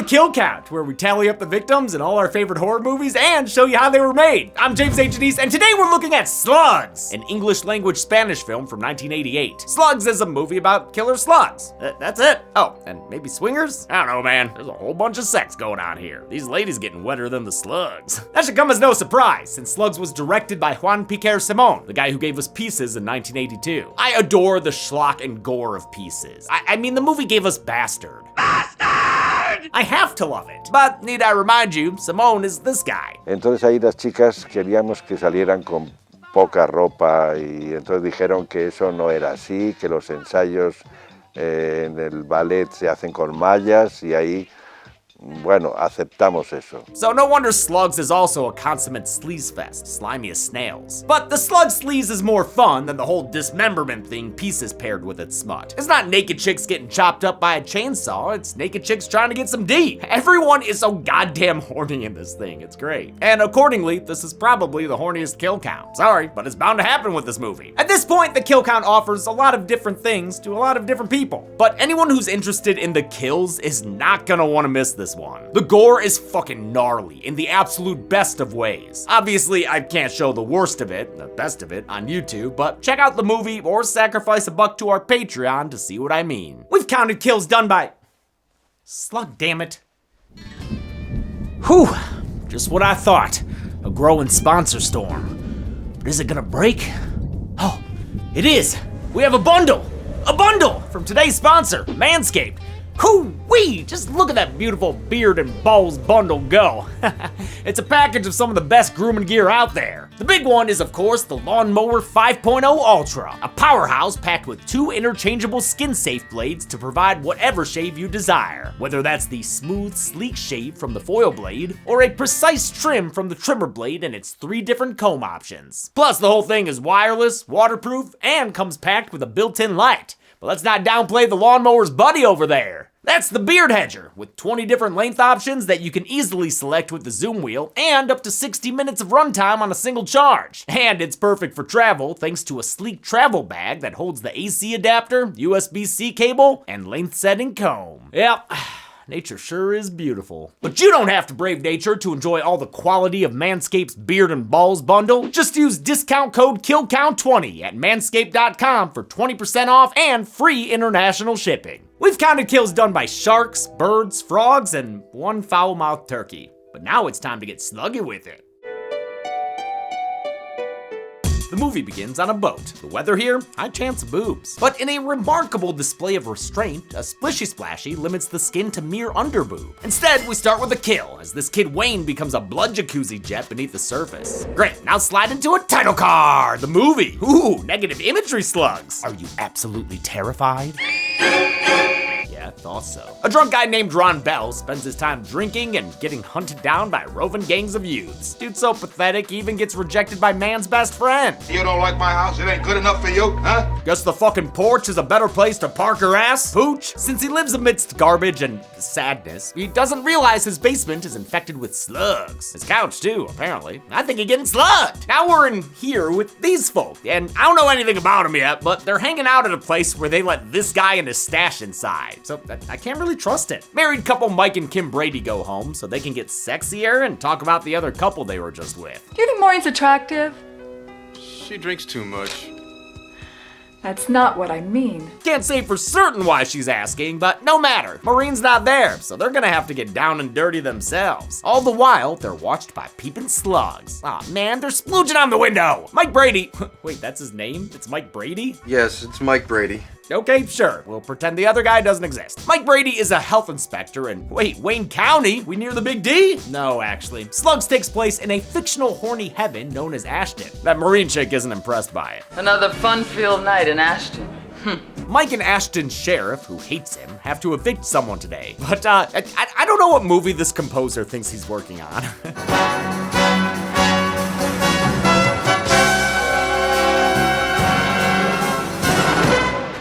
Kill Count, where we tally up the victims in all our favorite horror movies and show you how they were made. I'm James H. Denise, and today we're looking at Slugs, an English language Spanish film from 1988. Slugs is a movie about killer slugs. That's it. Oh, and maybe swingers? I don't know, man. There's a whole bunch of sex going on here. These ladies getting wetter than the slugs. That should come as no surprise, since Slugs was directed by Juan Piquer Simon, the guy who gave us Pieces in 1982. I adore the schlock and gore of Pieces. I mean, the movie gave us Bastard. I have to love it. But need I remind you, Simone is this guy. Entonces ahí las chicas queríamos que salieran con poca ropa y entonces dijeron que eso no era así, que los ensayos en el ballet se hacen con mallas y ahí, bueno, aceptamos eso. So no wonder Slugs is also a consummate sleaze fest, slimy as snails. But the slug sleaze is more fun than the whole dismemberment thing Pieces paired with its smut. It's not naked chicks getting chopped up by a chainsaw, it's naked chicks trying to get some D. Everyone is so goddamn horny in this thing, it's great. And accordingly, this is probably the horniest kill count. Sorry, but it's bound to happen with this movie. At this point, the kill count offers a lot of different things to a lot of different people. But anyone who's interested in the kills is not gonna wanna miss this one. The gore is fucking gnarly in the absolute best of ways. Obviously, I can't show the worst of it, the best of it, on YouTube, but check out the movie or sacrifice a buck to our Patreon to see what I mean. We've counted kills done by... Slug, damn it. Whew, just what I thought. A growing sponsor storm. But is it gonna break? Oh, it is. We have a bundle from today's sponsor, Manscaped. Hoo-wee! Just look at that beautiful beard and balls bundle go. It's a package of some of the best grooming gear out there. The big one is, of course, the Lawnmower 5.0 Ultra, a powerhouse packed with 2 interchangeable skin-safe blades to provide whatever shave you desire. Whether that's the smooth, sleek shave from the foil blade, or a precise trim from the trimmer blade and its 3 different comb options. Plus, the whole thing is wireless, waterproof, and comes packed with a built-in light. But let's not downplay the lawnmower's buddy over there. That's the Beard Hedger, with 20 different length options that you can easily select with the zoom wheel, and up to 60 minutes of runtime on a single charge. And it's perfect for travel thanks to a sleek travel bag that holds the AC adapter, USB-C cable, and length setting comb. Yep. Nature sure is beautiful. But you don't have to brave nature to enjoy all the quality of Manscaped's Beard and Balls bundle. Just use discount code KILLCOUNT20 at manscaped.com for 20% off and free international shipping. We've counted kills done by sharks, birds, frogs, and one foul-mouthed turkey. But now it's time to get sluggy with it. The movie begins on a boat. The weather here, high chance of boobs. But in a remarkable display of restraint, a splishy splashy limits the skin to mere underboob. Instead, we start with a kill, as this kid Wayne becomes a blood jacuzzi jet beneath the surface. Great, now slide into a title card, the movie. Ooh, negative imagery slugs. Are you absolutely terrified? I thought so. A drunk guy named Ron Bell spends his time drinking and getting hunted down by roving gangs of youths. Dude's so pathetic, he even gets rejected by man's best friend. You don't like my house? It ain't good enough for you, huh? Guess the fucking porch is a better place to park her ass, pooch? Since he lives amidst garbage and sadness, he doesn't realize his basement is infected with slugs. His couch too, apparently. I think he's getting slugged. Now we're in here with these folk, and I don't know anything about them yet, but they're hanging out at a place where they let this guy and his stash inside. So I can't really trust it. Married couple Mike and Kim Brady go home so they can get sexier and talk about the other couple they were just with. Do you think Maureen's attractive? She drinks too much. That's not what I mean. Can't say for certain why she's asking, but no matter. Maureen's not there, so they're gonna have to get down and dirty themselves. All the while, they're watched by peeping slugs. Aw, man, they're splooging on the window. Mike Brady. Wait, that's his name? It's Mike Brady? Yes, it's Mike Brady. Okay, sure. We'll pretend the other guy doesn't exist. Mike Brady is a health inspector and wait, Wayne County? We near the Big D? No, actually. Slugs takes place in a fictional horny heaven known as Ashton. That Marine chick isn't impressed by it. Another fun-filled night in Ashton. Mike and Ashton's sheriff, who hates him, have to evict someone today. But I don't know what movie this composer thinks he's working on.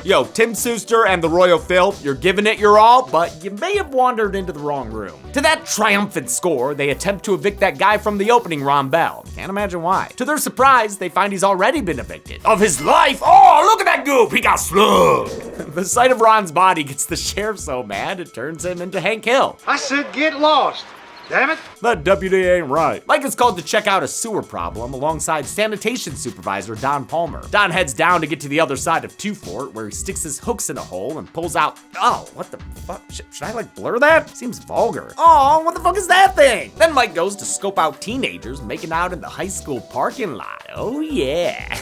Yo, Tim Seuster and the Royal Phil, you're giving it your all, but you may have wandered into the wrong room. To that triumphant score, they attempt to evict that guy from the opening, Ron Bell. Can't imagine why. To their surprise, they find he's already been evicted. Of his life? Oh, look at that goop, he got slugged. The sight of Ron's body gets the sheriff so mad, it turns him into Hank Hill. I said get lost. Damn it. That deputy ain't right. Mike is called to check out a sewer problem alongside sanitation supervisor Don Palmer. Don heads down to get to the other side of Two Fort, where he sticks his hooks in a hole and pulls out, oh, what the fuck? Should I like blur that? Seems vulgar. Oh, what the fuck is that thing? Then Mike goes to scope out teenagers making out in the high school parking lot. Oh yeah.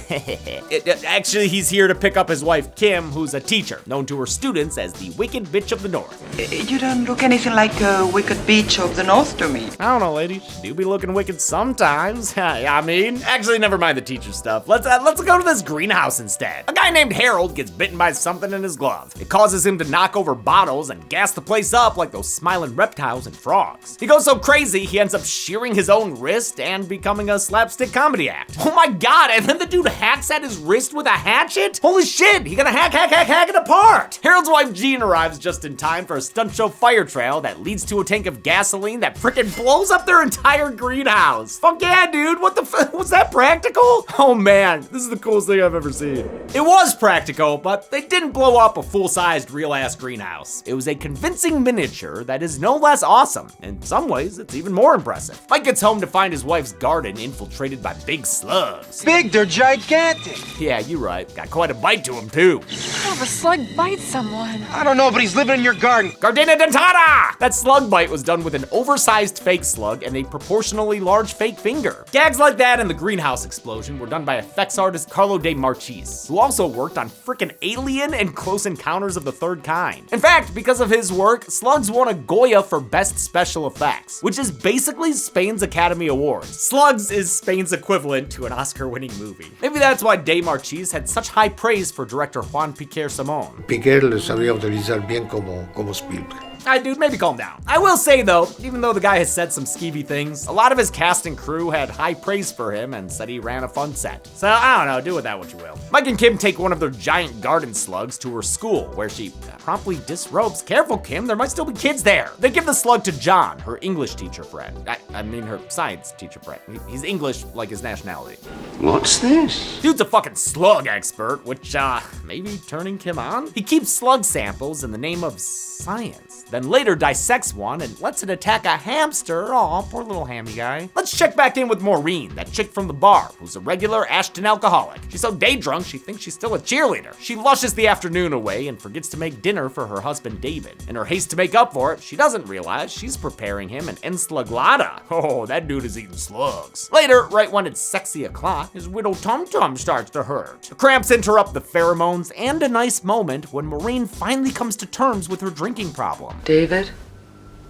Actually, he's here to pick up his wife Kim, who's a teacher, known to her students as the Wicked Bitch of the North. You don't look anything like a wicked bitch of the North to me. I don't know, lady. Do be looking wicked sometimes. I mean, actually, never mind the teacher stuff. Let's go to this greenhouse instead. A guy named Harold gets bitten by something in his glove. It causes him to knock over bottles and gas the place up like those smiling reptiles and frogs. He goes so crazy, he ends up shearing his own wrist and becoming a slapstick comedy act. Oh my god, and then the dude hacks at his wrist with a hatchet? Holy shit, he gonna hack it apart. Harold's wife Jean arrives just in time for a stunt show fire trail that leads to a tank of gasoline that frickin' blows up their entire greenhouse. Fuck yeah, dude, what the was that practical? Oh man, this is the coolest thing I've ever seen. It was practical, but they didn't blow up a full-sized real-ass greenhouse. It was a convincing miniature that is no less awesome. In some ways, it's even more impressive. Mike gets home to find his wife's garden infiltrated by big slugs. Big, they're gigantic. Yeah, you're right. Got quite a bite to him, too. How if a slug bites someone? I don't know, but he's living in your garden. Gardena dentata! That slug bite was done with an oversized fake slug and a proportionally large fake finger. Gags like that and the greenhouse explosion were done by effects artist Carlo De Marchis, who also worked on frickin' Alien and Close Encounters of the Third Kind. In fact, because of his work, Slugs won a Goya for Best Special Effects, which is basically Spain's Academy Awards. Slugs is Spain's equivalent to an Oscar-winning movie. Maybe that's why De Marchis had such high praise for director Juan Piquer Simón. Piquer le sabía utilizar bien como Spielberg. Alright, dude, maybe calm down. I will say though, even though the guy has said some skeevy things, a lot of his cast and crew had high praise for him and said he ran a fun set. So I don't know, do with that what you will. Mike and Kim take one of their giant garden slugs to her school, where she promptly disrobes. Careful, Kim, there might still be kids there. They give the slug to John, her English teacher friend. I mean her science teacher friend. He's English like his nationality. What's this? Dude's a fucking slug expert, which maybe turning Kim on? He keeps slug samples in the name of science, then later dissects one and lets it attack a hamster. Aw, poor little hammy guy. Let's check back in with Maureen, that chick from the bar, who's a regular Ashton alcoholic. She's so day drunk, she thinks she's still a cheerleader. She lushes the afternoon away and forgets to make dinner for her husband David. In her haste to make up for it, she doesn't realize she's preparing him an enslaglada. Oh, that dude is eating slugs. Later, right when it's sexy o'clock, his widow tum-tum starts to hurt. The cramps interrupt the pheromones and a nice moment when Maureen finally comes to terms with her drinking problem. David,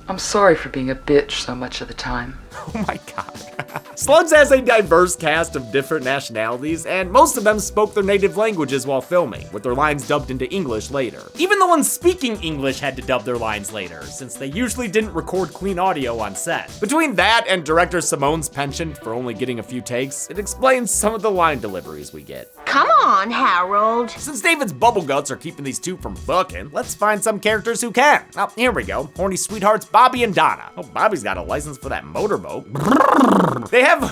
I'm sorry for being a bitch so much of the time. Oh my god. Slugs has a diverse cast of different nationalities, and most of them spoke their native languages while filming, with their lines dubbed into English later. Even the ones speaking English had to dub their lines later, since they usually didn't record clean audio on set. Between that and director Simone's penchant for only getting a few takes, it explains some of the line deliveries we get. Come on, Harold. Since David's bubble guts are keeping these two from fucking, let's find some characters who can. Oh, here we go. Horny sweethearts Bobby and Donna. Oh, Bobby's got a license for that motorboat. They have,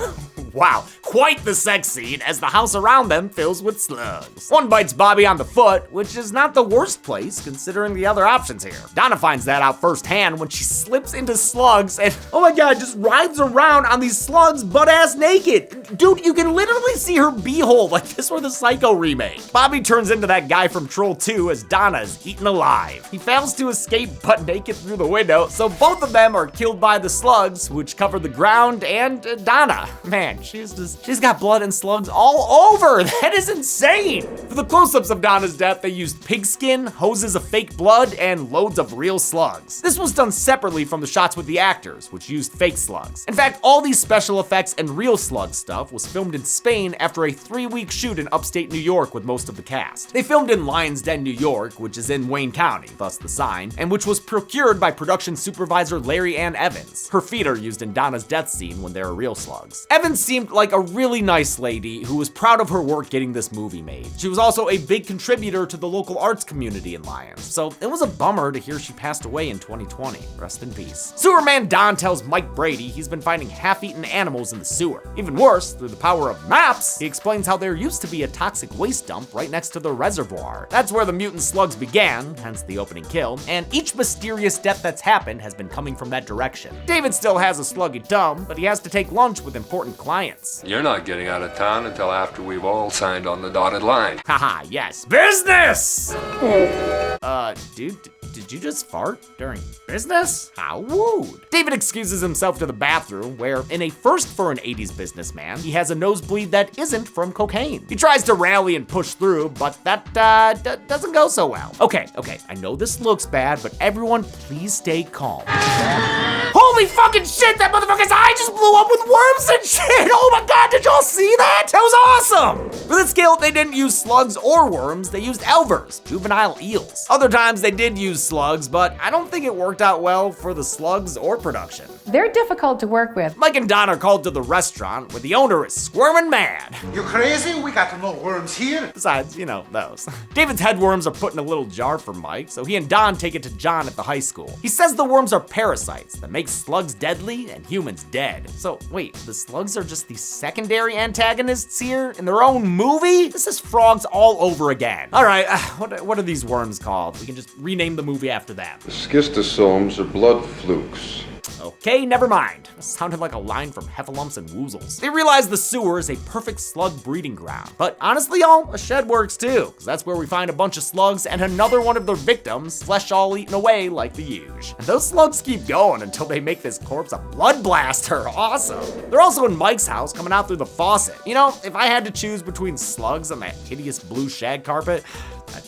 wow, quite the sex scene as the house around them fills with slugs. One bites Bobby on the foot, which is not the worst place considering the other options here. Donna finds that out firsthand when she slips into slugs and, oh my god, just rides around on these slugs butt-ass naked. Dude, you can literally see her beehole like this were the Psycho remake. Bobby turns into that guy from Troll 2 as Donna is eaten alive. He fails to escape butt naked through the window, so both of them are killed by the slugs, which cover the ground and Donna. Man, she's got blood and slugs all over. That is insane. For the close-ups of Donna's death, they used pigskin, hoses of fake blood, and loads of real slugs. This was done separately from the shots with the actors, which used fake slugs. In fact, all these special effects and real slug stuff was filmed in Spain after a 3-week shoot in upstate New York with most of the cast. They filmed in Lion's Den, New York, which is in Wayne County, thus the sign, and which was procured by production supervisor Larry Ann Evans. Her feet are used in Donna's death scene when there are real slugs. Evans sees seemed like a really nice lady who was proud of her work getting this movie made. She was also a big contributor to the local arts community in Lyons, so it was a bummer to hear she passed away in 2020. Rest in peace. Sewerman Don tells Mike Brady he's been finding half-eaten animals in the sewer. Even worse, through the power of maps, he explains how there used to be a toxic waste dump right next to the reservoir. That's where the mutant slugs began, hence the opening kill, and each mysterious death that's happened has been coming from that direction. David still has a sluggy tum, but he has to take lunch with important clients. You're not getting out of town until after we've all signed on the dotted line. Haha, yes. Business! Dude, did you just fart during business? How rude. David excuses himself to the bathroom, where, in a first for an 80s businessman, he has a nosebleed that isn't from cocaine. He tries to rally and push through, but that doesn't go so well. Okay, I know this looks bad, but everyone please stay calm. Holy fucking shit, that motherfucker's eye just blew up with worms and shit! Oh my god, did y'all see that? That was awesome! For this kill, they didn't use slugs or worms, they used elvers, juvenile eels. Other times they did use slugs, but I don't think it worked out well for the slugs or production. They're difficult to work with. Mike and Don are called to the restaurant where the owner is squirming mad. You crazy? We got no worms here. Besides, you know, those. David's head worms are put in a little jar for Mike, so he and Don take it to John at the high school. He says the worms are parasites that make slugs deadly and humans dead. So wait, the slugs are just the secondary antagonists here in their own movie? This is frogs all over again. All right, what are these worms called? We can just rename the movie after that. The schistosomes are blood flukes. Okay, never mind. That sounded like a line from Heffalumps and Woozles. They realize the sewer is a perfect slug breeding ground. But honestly, y'all, a shed works too, because that's where we find a bunch of slugs and another one of their victims, flesh all eaten away like the huge. And those slugs keep going until they make this corpse a blood blaster. Awesome. They're also in Mike's house, coming out through the faucet. You know, if I had to choose between slugs and that hideous blue shag carpet,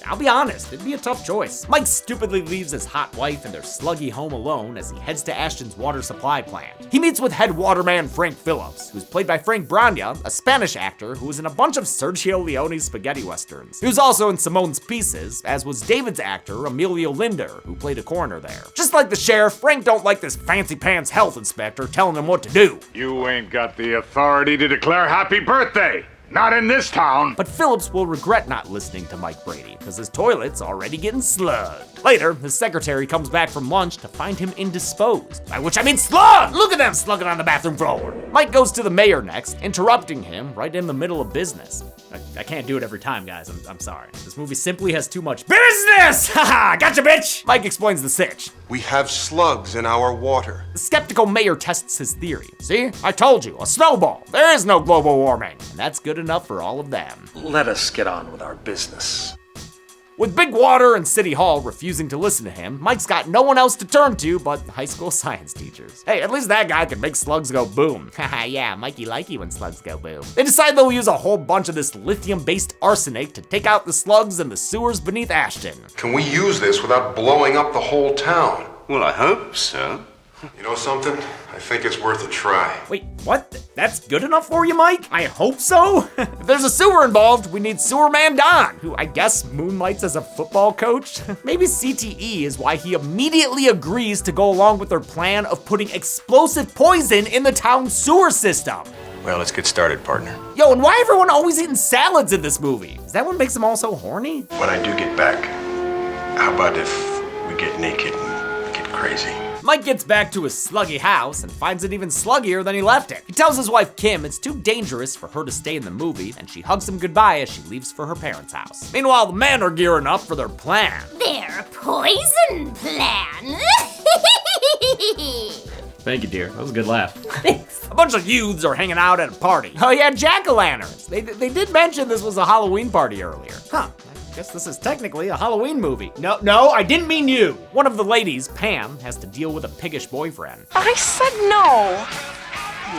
I'll be honest, it'd be a tough choice. Mike stupidly leaves his hot wife in their sluggy home alone as he heads to Ashton's water supply plant. He meets with head waterman Frank Phillips, who's played by Frank Brania, a Spanish actor who was in a bunch of Sergio Leone's spaghetti westerns. He was also in Simone's Pieces, as was David's actor Emilio Linder, who played a coroner there. Just like the sheriff, Frank don't like this fancy pants health inspector telling him what to do. You ain't got the authority to declare happy birthday. Not in this town. But Phillips will regret not listening to Mike Brady, because his toilet's already getting slugged. Later, his secretary comes back from lunch to find him indisposed, by which I mean slugged! Look at them slugging on the bathroom floor. Mike goes to the mayor next, interrupting him right in the middle of business. I can't do it every time, guys, I'm sorry. This movie simply has too much business! Haha, gotcha, bitch! Mike explains the sitch. We have slugs in our water. The skeptical mayor tests his theory. See, I told you, a snowball. There is no global warming, and that's good enough for all of them. Let us get on with our business. With Big Water and City Hall refusing to listen to him, Mike's got no one else to turn to but high school science teachers. Hey, at least that guy can make slugs go boom. Haha, yeah, Mikey likey when slugs go boom. They decide they'll use a whole bunch of this lithium-based arsenic to take out the slugs in the sewers beneath Ashton. Can we use this without blowing up the whole town? Well, I hope so. You know something? I think it's worth a try. Wait, what? That's good enough for you, Mike? I hope so? If there's a sewer involved, we need Sewerman Don, who I guess moonlights as a football coach. Maybe CTE is why he immediately agrees to go along with their plan of putting explosive poison in the town's sewer system. Well, let's get started, partner. Yo, and why everyone always eating salads in this movie? Is that what makes them all so horny? When I do get back, how about if we get naked and get crazy? Mike gets back to his sluggy house and finds it even sluggier than he left it. He tells his wife Kim it's too dangerous for her to stay in the movie, and she hugs him goodbye as she leaves for her parents' house. Meanwhile, the men are gearing up for their plan. Their poison plan. Thank you, dear. That was a good laugh. Thanks. A bunch of youths are hanging out at a party. Oh yeah, jack-o'-lanterns. They did mention this was a Halloween party earlier. Huh. I guess this is technically a Halloween movie. No, I didn't mean you. One of the ladies, Pam, has to deal with a piggish boyfriend. I said no.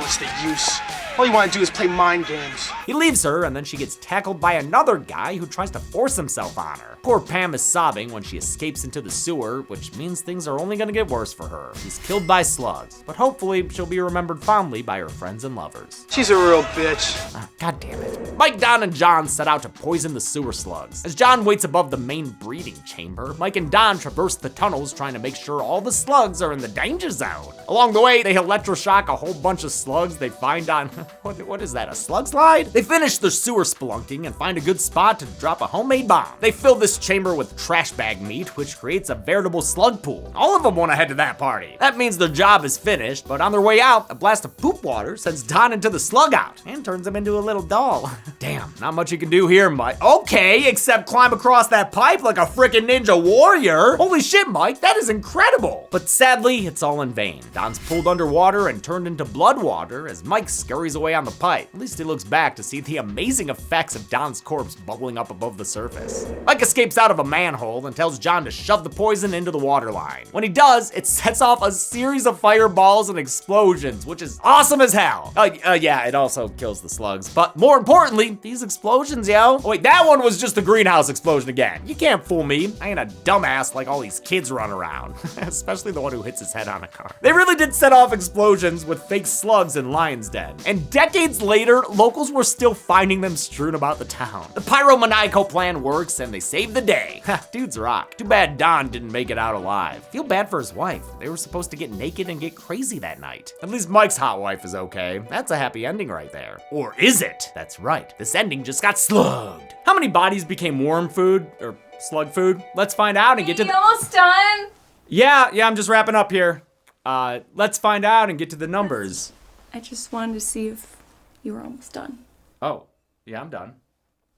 What's the use? All you want to do is play mind games. He leaves her, and then she gets tackled by another guy who tries to force himself on her. Poor Pam is sobbing when she escapes into the sewer, which means things are only gonna get worse for her. She's killed by slugs, but hopefully she'll be remembered fondly by her friends and lovers. She's a real bitch. God damn it. Mike, Don, and John set out to poison the sewer slugs. As John waits above the main breeding chamber, Mike and Don traverse the tunnels trying to make sure all the slugs are in the danger zone. Along the way, they electroshock a whole bunch of slugs they find on What is that, a slug slide? They finish their sewer spelunking and find a good spot to drop a homemade bomb. They fill this chamber with trash bag meat, which creates a veritable slug pool. All of them want to head to that party. That means their job is finished, but on their way out, a blast of poop water sends Don into the slug out and turns him into a little doll. Damn, not much you can do here, Mike. Okay, except climb across that pipe like a frickin' ninja warrior. Holy shit, Mike, that is incredible. But sadly, it's all in vain. Don's pulled underwater and turned into blood water as Mike scurries away on the pipe. At least he looks back to see the amazing effects of Don's corpse bubbling up above the surface. Mike escapes out of a manhole and tells John to shove the poison into the water line. When he does, it sets off a series of fireballs and explosions, which is awesome as hell. Yeah, it also kills the slugs. But more importantly, these explosions, yo. Oh, wait, that one was just the greenhouse explosion again. You can't fool me. I ain't a dumbass like all these kids run around. Especially the one who hits his head on a car. They really did set off explosions with fake slugs in Lion's Den. And decades later, locals were still finding them strewn about the town. The pyromaniacal plan works and they save the day. Dudes rock. Too bad Don didn't make it out alive. Feel bad for his wife. They were supposed to get naked and get crazy that night. At least Mike's hot wife is okay. That's a happy ending right there. Or is it? That's right. This ending just got slugged. How many bodies became worm food or slug food? Let's find out and get to the— almost done? Yeah, I'm just wrapping up here. Let's find out and get to the numbers. I just wanted to see if you were almost done. Oh, yeah, I'm done.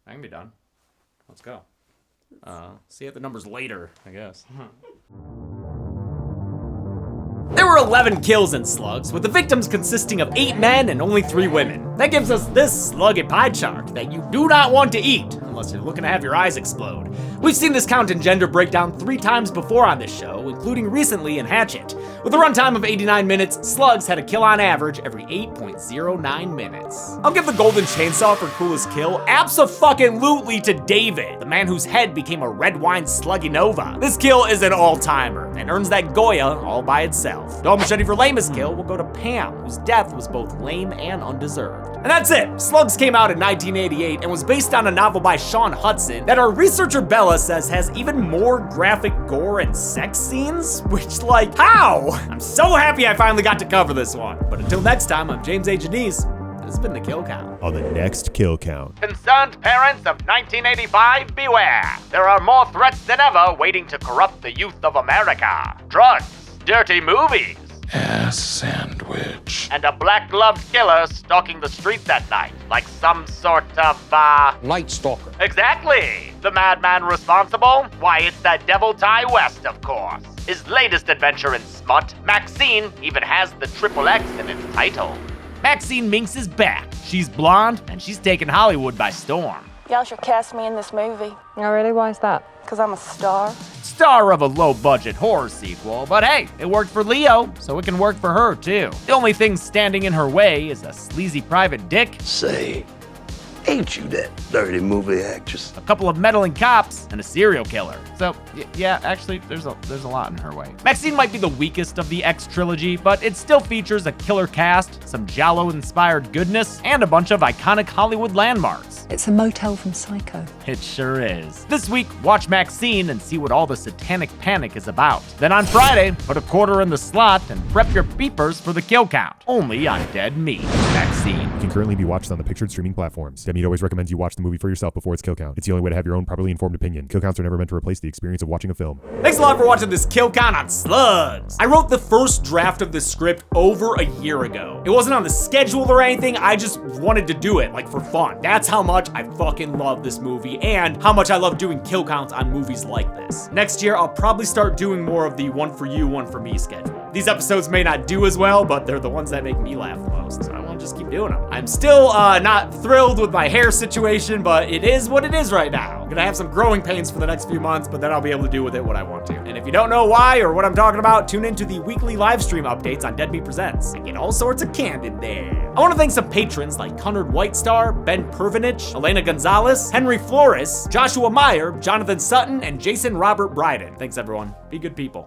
I can be done. Let's go. See you at the numbers later, I guess. There were 11 kills in Slugs, with the victims consisting of 8 men and only 3 women. That gives us this sluggy pie chart that you do not want to eat, unless you're looking to have your eyes explode. We've seen this count and gender breakdown 3 times before on this show, including recently in Hatchet. With a runtime of 89 minutes, Slugs had a kill on average every 8.09 minutes. I'll give the golden chainsaw for coolest kill abso-fucking-lutely to David, the man whose head became a red wine sluggy nova. This kill is an all-timer, and earns that Goya all by itself. The machete for lamest kill will go to Pam, whose death was both lame and undeserved. And that's it! Slugs came out in 1988 and was based on a novel by Sean Hudson that our researcher Bella says has even more graphic gore and sex scenes, which, like, how? I'm so happy I finally got to cover this one. But until next time, I'm James A. Janice. This has been The Kill Count. On the next Kill Count. Concerned parents of 1985, beware. There are more threats than ever waiting to corrupt the youth of America. Drugs, dirty movies, Ass sandwich. and a black-gloved killer stalking the streets at night, like some sort of, Night Stalker. Exactly! The madman responsible? Why, it's that Devil Ty West, of course. His latest adventure in smut, Maxine, even has the XXX in its title. Maxine Minx is back. She's blonde, and she's taking Hollywood by storm. Y'all should cast me in this movie. Oh, really? Why is that? Because I'm a star. Star of a low-budget horror sequel, but hey, it worked for Leo, so it can work for her too. The only thing standing in her way is a sleazy private dick. Say, ain't you that dirty movie actress? A couple of meddling cops, and a serial killer. So, yeah, actually, there's a lot in her way. Maxine might be the weakest of the X trilogy, but it still features a killer cast, some Giallo-inspired goodness, and a bunch of iconic Hollywood landmarks. It's a motel from Psycho. It sure is. This week, watch Maxine and see what all the satanic panic is about. Then on Friday, put a quarter in the slot and prep your beepers for the kill count. Only on Dead Meat. Maxine. It can currently be watched on the pictured streaming platforms. Dead Meat always recommends you watch the movie for yourself before its kill count. It's the only way to have your own properly informed opinion. Kill counts are never meant to replace the experience of watching a film. Thanks a lot for watching this kill count on Slugs. I wrote the first draft of this script over a year ago. It wasn't on the schedule or anything, I just wanted to do it, like, for fun. That's how much I fucking love this movie and how much I love doing kill counts on movies like this. Next year, I'll probably start doing more of the one for you, one for me schedule. These episodes may not do as well, but they're the ones that make me laugh the most, so I want to just keep doing them. I'm still not thrilled with my hair situation, but it is what it is right now. I'm gonna have some growing pains for the next few months, but then I'll be able to do with it what I want to. And if you don't know why or what I'm talking about, tune into the weekly live stream updates on Dead Meat Presents. I get all sorts of candid there. I want to thank some patrons like Conrad Whitestar, Ben Pervinich, Elena Gonzalez, Henry Flores, Joshua Meyer, Jonathan Sutton, and Jason Robert Bryden. Thanks everyone. Be good people.